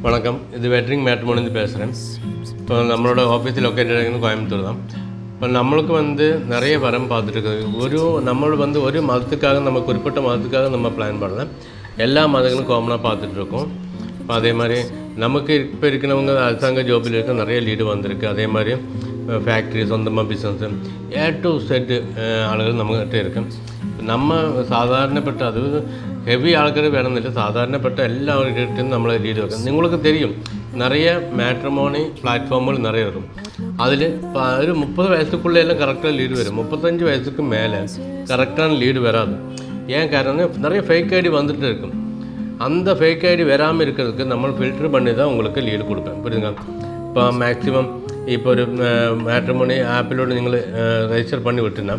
வணக்கம். இது வெட்ரிங் மேட்ரிமோனிலேருந்து பேசுகிறேன். இப்போ நம்மளோட ஆஃபீஸ் லொக்கேட்டட் ஆகிருந்து கோயம்புத்தூர் தான். இப்போ நம்மளுக்கு நிறைய வரம் பார்த்துட்டு ஒரு மதத்துக்காக நம்ம குறிப்பிட்ட மதத்துக்காக நம்ம பிளான் பண்ணல. எல்லா மதங்களும் காமனாக பார்த்துட்ருக்கோம். இப்போ அதே மாதிரி நமக்கு இப்போ இருக்கிறவங்க அரசாங்க ஜாபில் இருக்க நிறைய லீடு வந்திருக்கு. அதே மாதிரி ஃபேக்ட்ரி சொந்தமாக பிஸ்னஸ்ஸு டு செட்டு ആളുകൾ நம்மகிட்ட இருக்கு. நம்ம സാധാരണപ്പെട്ട അത് ഹെവി ആൾക്കാർ വേണമെന്നില്ല, സാധാരണപ്പെട്ട എല്ലാവർക്കും നമ്മൾ ലീഡ് വെക്കാം. നിങ്ങൾക്ക് தெரியும் நிறைய மேட்ரிமோனி பிளாட்ஃபார்முகள் நிறைய இருக்கும். அதில் ஒரு 30 வயசுக்குள்ளே எல்லாம் கரெக்டாக லீடு வரும். 35 வயசுக்கு மேலே கரெக்டான லீடு வராது. ஏன் காரணம், நிறைய ஃபேக் ஐடி வந்துட்டு இருக்கும். அந்த ஃபேக் ஐடி வராமல் இருக்கிறதுக்கு நம்ம ஃபில்டர் பண்ணி தான் உங்களுக்கு லீடு கொடுப்பேன். புரியுதுங்க? இப்போ மேக்ஸிமம் இப்போ ஒரு மேட்ரிமோனி ஆப்பிலோடு நீங்கள் ரெஜிஸ்டர் பண்ணி விட்டுனா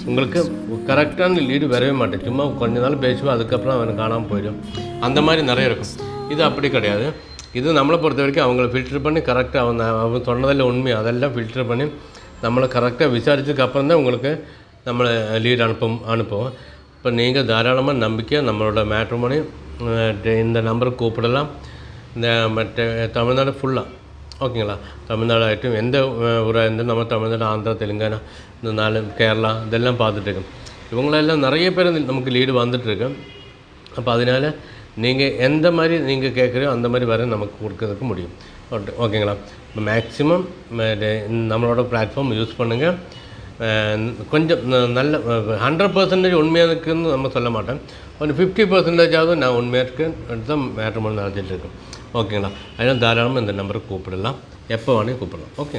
உங்களுக்கு கரெக்டான லீடு வரவே மாட்டேன். சும்மா கொஞ்ச நாள் பேசுவோம், அதுக்கப்புறம் அவன் காணாமல் போயிடும். அந்த மாதிரி நிறைய இருக்கும். இது அப்படி கிடையாது. இது நம்மளை பொறுத்த வரைக்கும் அவங்கள ஃபில்டர் பண்ணி கரெக்டாக அவன் சொன்னதில் உண்மை அதெல்லாம் ஃபில்டர் பண்ணி நம்மளை கரெக்டாக விசாரிச்சதுக்கப்புறம் தான் உங்களுக்கு நம்மளை லீடு அனுப்புவோம். இப்போ நீங்கள் தாராளமாக நம்பிக்கையாக நம்மளோட மேட்ரிமோனி இந்த நம்பருக்கு கூப்பிடலாம். இந்த மற்ற தமிழ்நாடு ஃபுல்லாக ஓகேங்களா, தமிழ்நாடாகட்டும் எந்த ஊராக இருந்தாலும் நம்ம தமிழ்நாடு, ஆந்திரா, தெலுங்கானா, இந்த 4 கேரளா இதெல்லாம் பார்த்துட்ருக்கோம். இவங்களெல்லாம் நிறைய பேர் நமக்கு லீடு வந்துட்டுருக்கு. அப்போ அதனால் நீங்கள் எந்த மாதிரி நீங்கள் கேட்குறோ அந்த மாதிரி வர நமக்கு கொடுக்கறதுக்கு முடியும். ஓகேங்களா? இப்போ மேக்ஸிமம் நம்மளோட பிளாட்ஃபார்ம் யூஸ் பண்ணுங்கள். கொஞ்சம் நல்ல 100% உண்மையாக இருக்குன்னு நம்ம சொல்ல மாட்டேன். ஒரு 50% நான் உண்மையாக இருக்கேன் தான் மேட்ரிமோனி நடத்திட்டு இருக்கேன். ஓகேங்களா? அதனால் தாராளமாக இந்த நம்பருக்கு கூப்பிடலாம், எப்போ வேணாலும் கூப்பிடலாம். ஓகே.